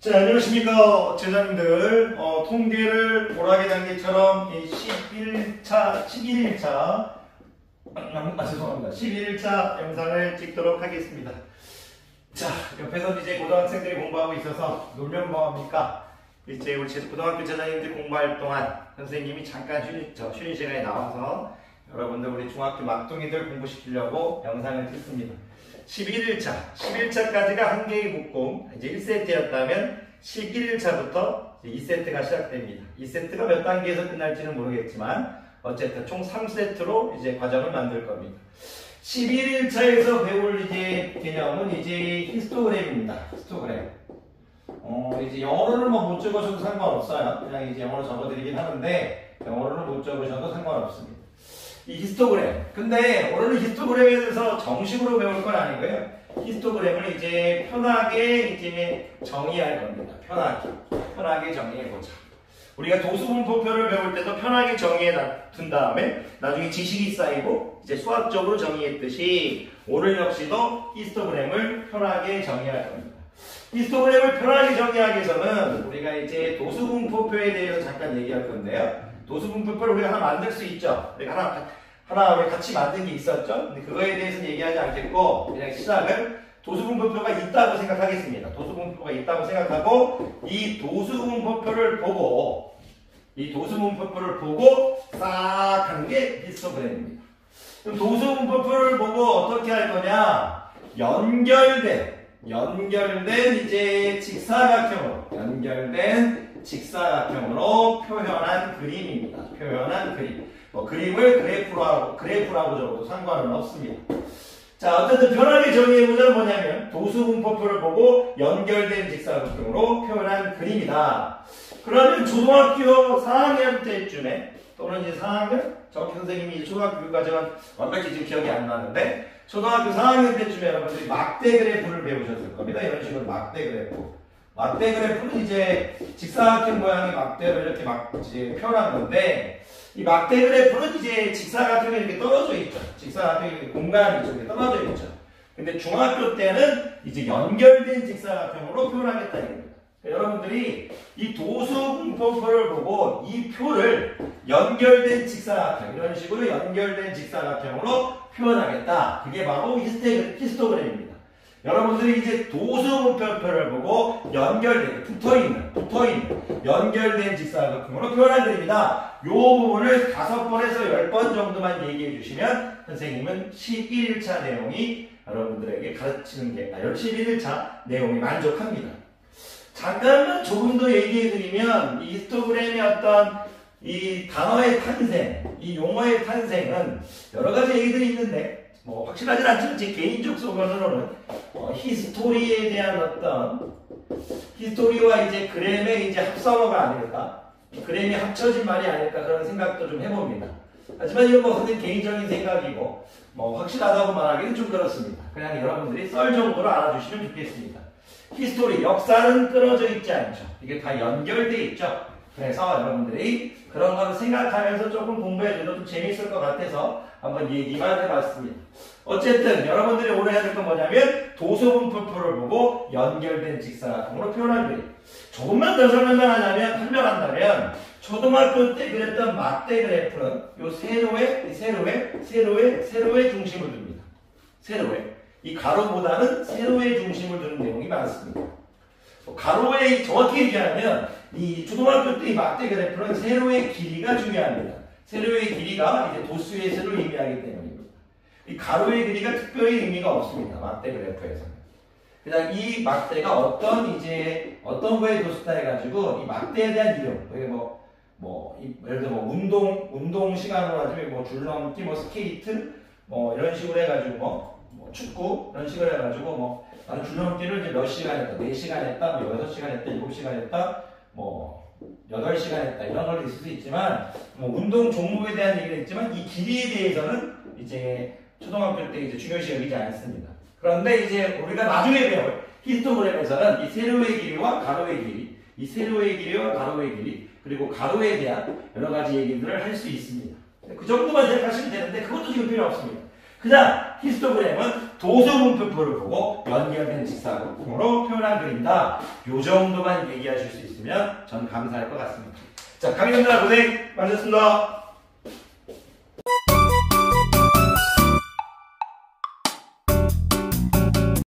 자, 안녕하십니까, 제자님들. 통계를 보라기 단계처럼 11일차, 죄송합니다. 11일차 영상을 찍도록 하겠습니다. 자, 옆에서 이제 고등학생들이 공부하고 있어서 놀면 뭐합니까? 이제 우리 고등학교 제자님들 공부할 동안 선생님이 잠깐 쉬는 시간에 나와서 여러분들 우리 중학교 막둥이들 공부시키려고 영상을 찍습니다. 11일차까지가 한 개의 묶음, 이제 1세트였다면 11일차부터 2세트가 시작됩니다. 2세트가 몇 단계에서 끝날지는 모르겠지만 어쨌든 총 3세트로 이제 과정을 만들 겁니다. 11일차에서 배울 이제 개념은 이제 히스토그램입니다. 히스토그램. 이제 영어로는 뭐 못 적으셔도 상관없어요. 그냥 이제 영어로 적어드리긴 하는데 영어로는 못 적으셔도 상관없습니다. 이 히스토그램. 근데 오늘은 히스토그램에 대해서 정식으로 배울 건 아니고요. 히스토그램을 이제 편하게 이제 정의할 겁니다. 편하게 정의해보자. 우리가 도수분포표를 배울 때도 편하게 정의해 둔 다음에 나중에 지식이 쌓이고 이제 수학적으로 정의했듯이 오늘 역시도 히스토그램을 편하게 정의할 겁니다. 히스토그램을 편하게 정의하기 위해서는 우리가 이제 도수분포표에 대해서 잠깐 얘기할 건데요. 도수분포표를 우리가 하나 만들 수 있죠. 우리가 하나 우리 같이 만든 게 있었죠. 근데 그거에 대해서는 얘기하지 않겠고 그냥 시작을 도수분포표가 있다고 생각하겠습니다. 도수분포표가 있다고 생각하고 이 도수분포표를 보고 싹 하는 게 히스토그램입니다. 그럼 도수분포표를 보고 어떻게 할 거냐? 연결된 이제 직사각형으로 표현한 그림입니다. 표현한 그림. 그림을 그래프라고 적어도 상관은 없습니다. 자, 어쨌든 편하게 정의해보자면 뭐냐면 도수분포표를 보고 연결된 직사각형으로 표현한 그림이다. 그러면 초등학교 4학년 때쯤에 또는 이제 4학년? 정확히 선생님이 초등학교 교과정은 완벽히 지금 기억이 안 나는데 초등학교 4학년 때쯤에 여러분들이 막대 그래프를 배우셨을 겁니다. 이런 식으로 막대 그래프. 막대 그래프는 이제 직사각형 모양의 막대로 이렇게 이제 표현한 건데 이 막대 그래프는 이제 직사각형이 이렇게 떨어져 있죠. 직사각형이 공간이 이렇게 떨어져 있죠. 근데 중학교 때는 이제 연결된 직사각형으로 표현하겠다 이겁니다. 여러분들이 이 도수분포표를 보고 이 표를 연결된 직사각형, 이런 식으로 연결된 직사각형으로 표현하겠다. 그게 바로 히스토그램입니다. 여러분들이 이제 도수분포표를 보고 연결된, 붙어있는 연결된 직사각형으로 표현한 그림이다. 이 부분을 5번에서 10번 정도만 얘기해 주시면 선생님은 11일차 내용이 여러분들에게 가르치는 게 11일차 내용이 만족합니다. 잠깐만 조금 더 얘기해 드리면 이 히스토그램의 어떤 이 단어의 탄생, 이 용어의 탄생은 여러 가지 얘기들이 있는데 뭐 확실하진 않지만 제 개인적 소견으로는 히스토리에 대한 어떤 히스토리와 이제 그램의 이제 합성어가 아닐까, 그램이 합쳐진 말이 아닐까 그런 생각도 좀 해봅니다. 하지만 이건 뭐 선생님 개인적인 생각이고 뭐 확실하다고 말하기는 좀 그렇습니다. 그냥 여러분들이 썰 정도로 알아주시면 좋겠습니다. 히스토리, 역사는 끊어져 있지 않죠. 이게 다 연결돼 있죠. 그래서 여러분들이 그런 거를 생각하면서 조금 공부해줘도 좀 재밌을 것 같아서 한번 얘기만 해봤습니다. 어쨌든 여러분들이 오늘 해야 될 건 뭐냐면 도수분포표를 보고 연결된 직사각형으로 표현한 그림. 조금만 더 설명한다면 초등학교 때 그랬던 막대 그래프는 요 세로의 중심을 둡니다. 이 가로보다는 세로의 중심을 두는 내용이 많습니다. 가로의 정확히 얘기하면 이 초등학교 때 이 막대 그래프는 세로의 길이가 중요합니다. 세로의 길이가 이제 도수의 세로를 의미하기 때문입니다. 이 가로의 길이가 특별히 의미가 없습니다. 막대 그래프에서는. 그냥 이 막대가 어떤 거에 도수다 해가지고 이 막대에 대한 이름, 예를 들어 운동 시간으로 가지고 뭐 줄넘기, 뭐 스케이트, 뭐 이런 식으로 해가지고 뭐 축구 이런 식으로 해가지고 나는 줄넘기를 이제 몇 시간 했다, 4시간 했다, 뭐 6시간 했다, 7시간 했다, 뭐 8시간 했다 이런 걸 있을 수 있지만 뭐 운동 종목에 대한 얘기는 있지만 이 길이에 대해서는 이제 초등학교 때 이제 중요시 여기지 않습니다. 그런데 이제 우리가 나중에 배울 히스토그램에서는 이 세로의 길이와 가로의 길이, 이 세로의 길이와 가로의 길이, 그리고 가로에 대한 여러 가지 얘기들을 할 수 있습니다. 그 정도만 생각하시면 되는데 그것도 지금 필요 없습니다. 그냥 히스토그램은 도수분표표를 보고 연결된 직사각형으로 표현한 그림이다. 요 정도만 얘기하실 수 있으면 전 감사할 것 같습니다. 자, 강의 전달 고생 많으셨습니다.